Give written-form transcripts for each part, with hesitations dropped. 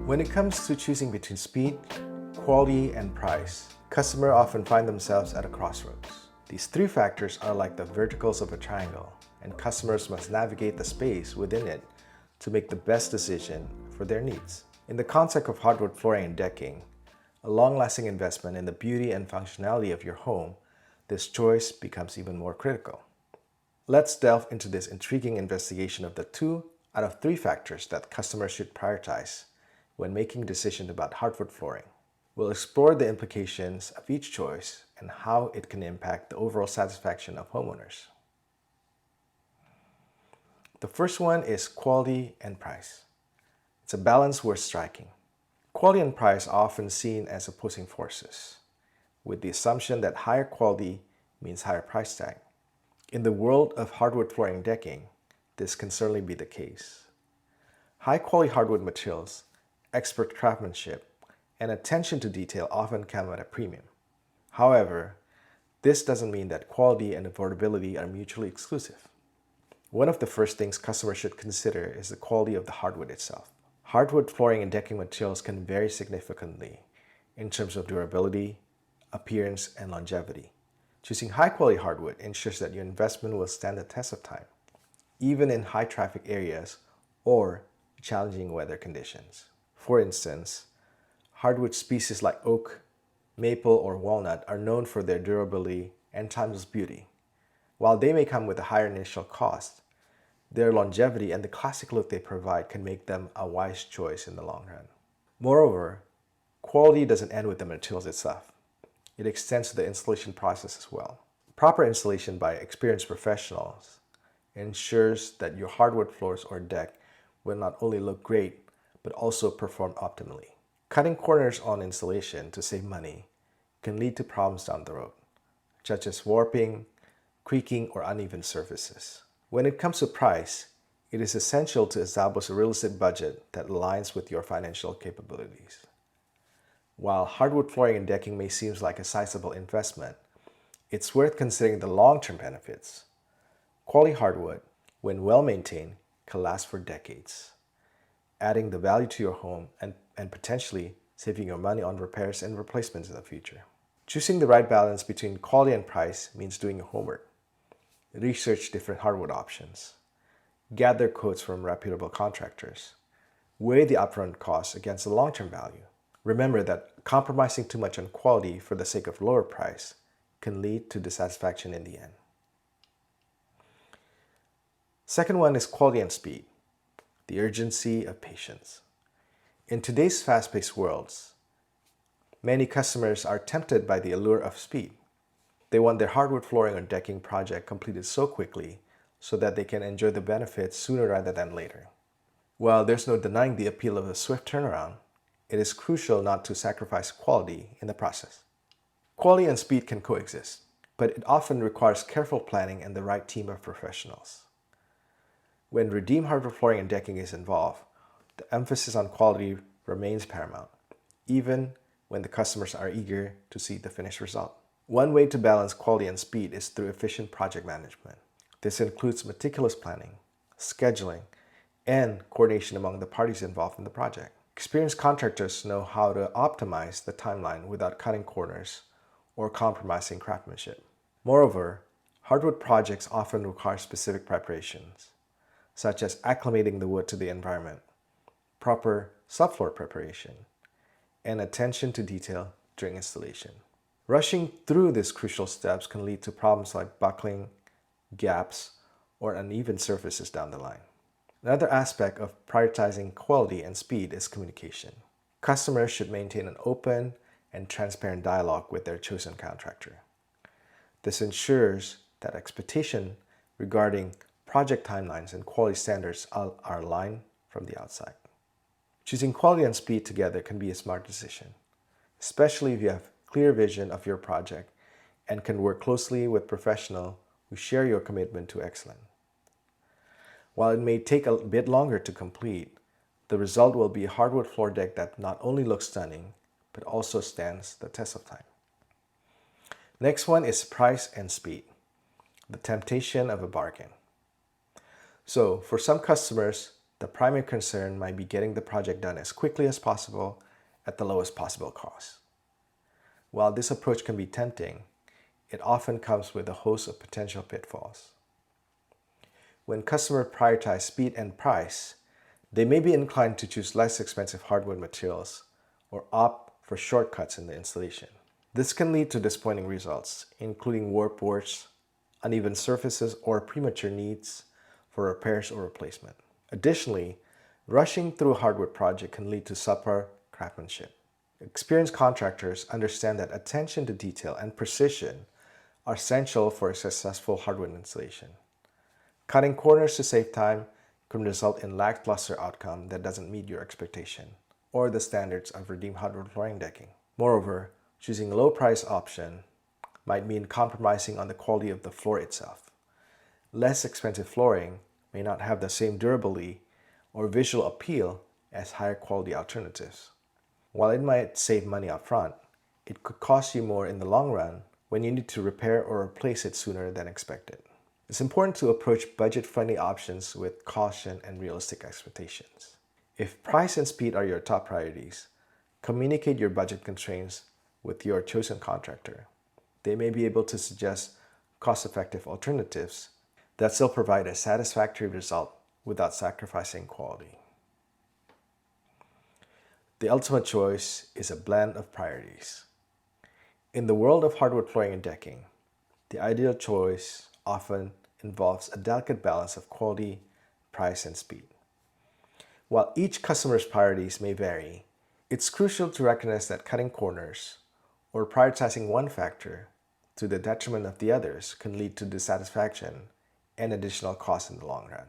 When it comes to choosing between speed, quality, and price, customers often find themselves at a crossroads. These three factors are like the verticals of a triangle, and customers must navigate the space within it to make the best decision for their needs. In the context of hardwood flooring and decking, a long-lasting investment in the beauty and functionality of your home, this choice becomes even more critical. Let's delve into this intriguing investigation of the 2 out of 3 factors that customers should prioritize when making decisions about hardwood flooring. We'll explore the implications of each choice and how it can impact the overall satisfaction of homeowners. The first one is quality and price. It's a balance worth striking. Quality and price are often seen as opposing forces, with the assumption that higher quality means higher price tag. In the world of hardwood flooring and decking, this can certainly be the case. High-quality hardwood materials, expert craftsmanship, and attention to detail often come at a premium. However, this doesn't mean that quality and affordability are mutually exclusive. One of the first things customers should consider is the quality of the hardwood itself. Hardwood flooring and decking materials can vary significantly in terms of durability, appearance, and longevity. Choosing high-quality hardwood ensures that your investment will stand the test of time, even in high-traffic areas or challenging weather conditions. For instance, hardwood species like oak, maple, or walnut are known for their durability and timeless beauty. While they may come with a higher initial cost, their longevity and the classic look they provide can make them a wise choice in the long run. Moreover, quality doesn't end with the materials itself. It extends to the installation process as well. Proper installation by experienced professionals ensures that your hardwood floors or deck will not only look great, but also perform optimally. Cutting corners on installation to save money can lead to problems down the road, such as warping, creaking, or uneven surfaces. When it comes to price, it is essential to establish a realistic budget that aligns with your financial capabilities. While hardwood flooring and decking may seem like a sizable investment, it's worth considering the long-term benefits. Quality hardwood, when well-maintained, can last for decades, adding the value to your home and potentially saving your money on repairs and replacements in the future. Choosing the right balance between quality and price means doing your homework. Research different hardwood options. Gather quotes from reputable contractors. Weigh the upfront costs against the long-term value. Remember that compromising too much on quality for the sake of lower price can lead to dissatisfaction in the end. Second one is quality and speed, the urgency of patience. In today's fast-paced worlds, many customers are tempted by the allure of speed. They want their hardwood flooring or decking project completed so quickly so that they can enjoy the benefits sooner rather than later. While there's no denying the appeal of a swift turnaround, it is crucial not to sacrifice quality in the process. Quality and speed can coexist, but it often requires careful planning and the right team of professionals. When redeemed hardwood flooring and decking is involved, the emphasis on quality remains paramount, even when the customers are eager to see the finished result. One way to balance quality and speed is through efficient project management. This includes meticulous planning, scheduling, and coordination among the parties involved in the project. Experienced contractors know how to optimize the timeline without cutting corners or compromising craftsmanship. Moreover, hardwood projects often require specific preparations, such as acclimating the wood to the environment, proper subfloor preparation, and attention to detail during installation. Rushing through these crucial steps can lead to problems like buckling, gaps, or uneven surfaces down the line. Another aspect of prioritizing quality and speed is communication. Customers should maintain an open and transparent dialogue with their chosen contractor. This ensures that expectations regarding project timelines and quality standards are aligned from the outside. Choosing quality and speed together can be a smart decision, especially if you have clear vision of your project and can work closely with professionals who share your commitment to excellence. While it may take a bit longer to complete, the result will be a hardwood floor deck that not only looks stunning, but also stands the test of time. Next one is price and speed, the temptation of a bargain. So for some customers, The primary concern might be getting the project done as quickly as possible at the lowest possible cost. While this approach can be tempting, it often comes with a host of potential pitfalls. When customers prioritize speed and price, they may be inclined to choose less expensive hardwood materials or opt for shortcuts in the installation. This can lead to disappointing results, including warped boards, uneven surfaces, or premature needs for repairs or replacement. Additionally, rushing through a hardwood project can lead to subpar craftsmanship. Experienced contractors understand that attention to detail and precision are essential for a successful hardwood installation. Cutting corners to save time can result in lackluster outcome that doesn't meet your expectation or the standards of redeemed hardwood flooring decking. Moreover, choosing a low-price option might mean compromising on the quality of the floor itself. Less expensive flooring may not have the same durability or visual appeal as higher quality alternatives. While it might save money up front, it could cost you more in the long run when you need to repair or replace it sooner than expected. It's important to approach budget-friendly options with caution and realistic expectations. If price and speed are your top priorities, communicate your budget constraints with your chosen contractor. They may be able to suggest cost-effective alternatives that still provide a satisfactory result without sacrificing quality. The ultimate choice is a blend of priorities. In the world of hardwood flooring and decking, the ideal choice often involves a delicate balance of quality, price, and speed. While each customer's priorities may vary, it's crucial to recognize that cutting corners or prioritizing one factor to the detriment of the others can lead to dissatisfaction and additional costs in the long run.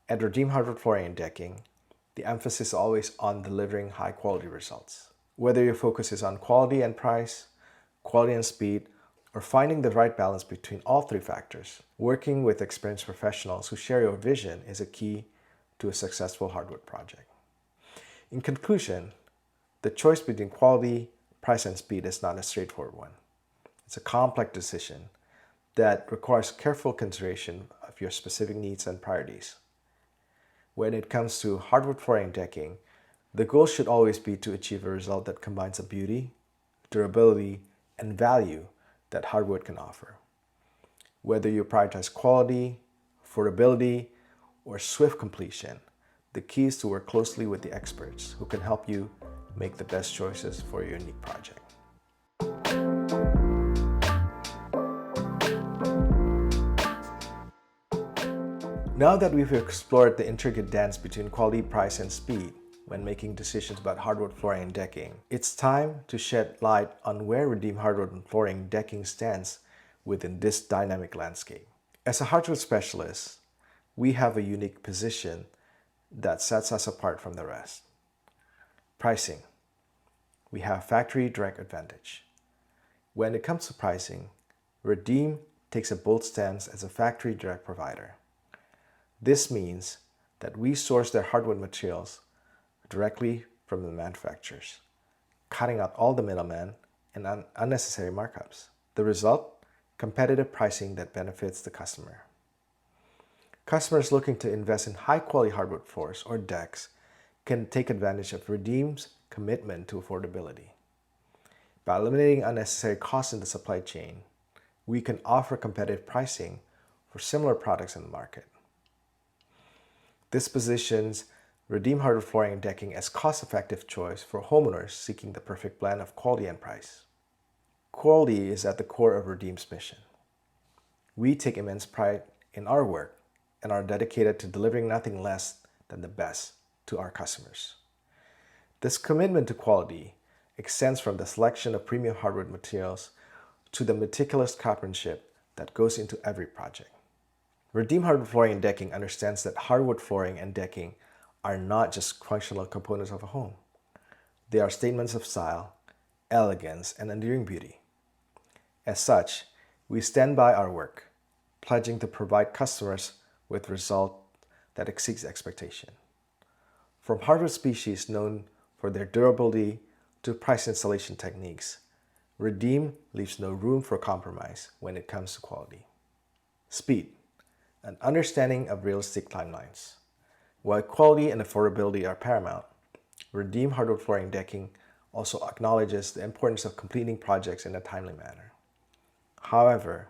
At Redeemed Hardwood Flooring and Decking, the emphasis is always on delivering high-quality results. Whether your focus is on quality and price, quality and speed, or finding the right balance between all three factors, working with experienced professionals who share your vision is a key to a successful hardwood project. In conclusion, the choice between quality, price, and speed is not a straightforward one. It's a complex decision that requires careful consideration of your specific needs and priorities. When it comes to hardwood flooring and decking, the goal should always be to achieve a result that combines the beauty, durability, and value that hardwood can offer. Whether you prioritize quality, affordability, or swift completion, the key is to work closely with the experts who can help you make the best choices for your unique project. Now that we've explored the intricate dance between quality, price, and speed when making decisions about hardwood flooring and decking, it's time to shed light on where Redeemed Hardwood Flooring and Decking stands within this dynamic landscape. As a hardwood specialist, we have a unique position that sets us apart from the rest. Pricing. We have factory direct advantage. When it comes to pricing, Redeem takes a bold stance as a factory direct provider. This means that we source their hardwood materials directly from the manufacturers, cutting out all the middlemen and unnecessary markups. The result? Competitive pricing that benefits the customer. Customers looking to invest in high-quality hardwood floors or decks can take advantage of Redeem's commitment to affordability. By eliminating unnecessary costs in the supply chain, we can offer competitive pricing for similar products in the market. This positions Redeemed Hardwood Flooring and Decking as cost-effective choice for homeowners seeking the perfect blend of quality and price. Quality is at the core of Redeem's mission. We take immense pride in our work and are dedicated to delivering nothing less than the best to our customers. This commitment to quality extends from the selection of premium hardwood materials to the meticulous craftsmanship that goes into every project. Redeemed Hardwood Flooring and Decking understands that hardwood flooring and decking are not just functional components of a home. They are statements of style, elegance, and enduring beauty. As such, we stand by our work, pledging to provide customers with results that exceeds expectation. From hardwood species known for their durability to price installation techniques, Redeem leaves no room for compromise when it comes to quality. Speed. An understanding of realistic timelines. While quality and affordability are paramount, Redeem Hardwood Flooring Decking also acknowledges the importance of completing projects in a timely manner. However,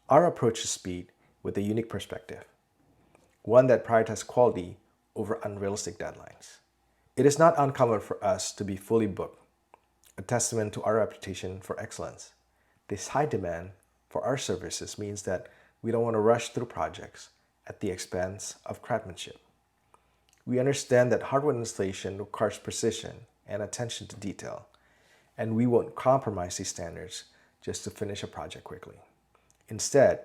our approach is speed with a unique perspective, one that prioritizes quality over unrealistic deadlines. It is not uncommon for us to be fully booked, a testament to our reputation for excellence. This high demand for our services means that we don't want to rush through projects at the expense of craftsmanship. We understand that hardwood installation requires precision and attention to detail, and we won't compromise these standards just to finish a project quickly. Instead,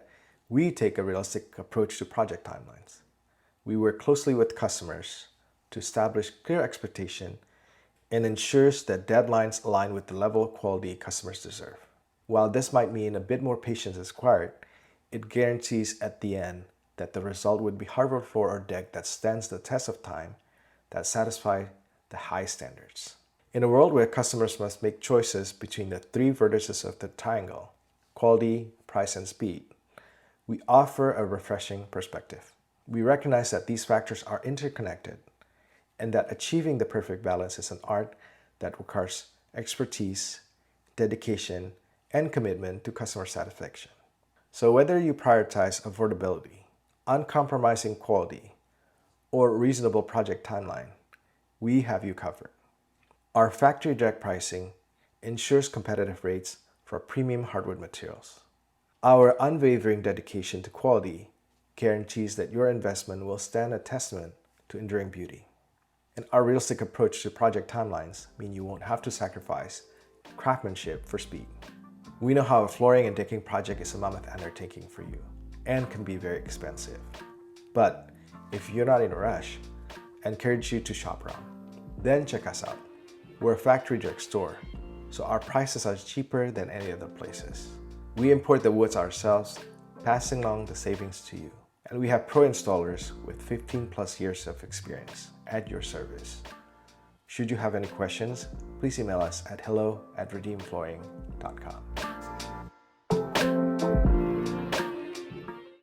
we take a realistic approach to project timelines. We work closely with customers to establish clear expectation and ensures that deadlines align with the level of quality customers deserve. While this might mean a bit more patience is required, it guarantees at the end that the result would be hardwood floor or deck that stands the test of time, that satisfy the high standards. In a world where customers must make choices between the three vertices of the triangle, quality, price, and speed, we offer a refreshing perspective. We recognize that these factors are interconnected and that achieving the perfect balance is an art that requires expertise, dedication, and commitment to customer satisfaction. So whether you prioritize affordability, uncompromising quality, or reasonable project timeline, we have you covered. Our factory direct pricing ensures competitive rates for premium hardwood materials. Our unwavering dedication to quality guarantees that your investment will stand a testament to enduring beauty. And our realistic approach to project timelines mean you won't have to sacrifice craftsmanship for speed. We know how a flooring and decking project is a mammoth undertaking for you and can be very expensive. But if you're not in a rush, I encourage you to shop around. Then check us out. We're a factory direct store, so our prices are cheaper than any other places. We import the woods ourselves, passing along the savings to you. And we have pro installers with 15 plus years of experience at your service. Should you have any questions, please email us at hello@redeemflooring.com.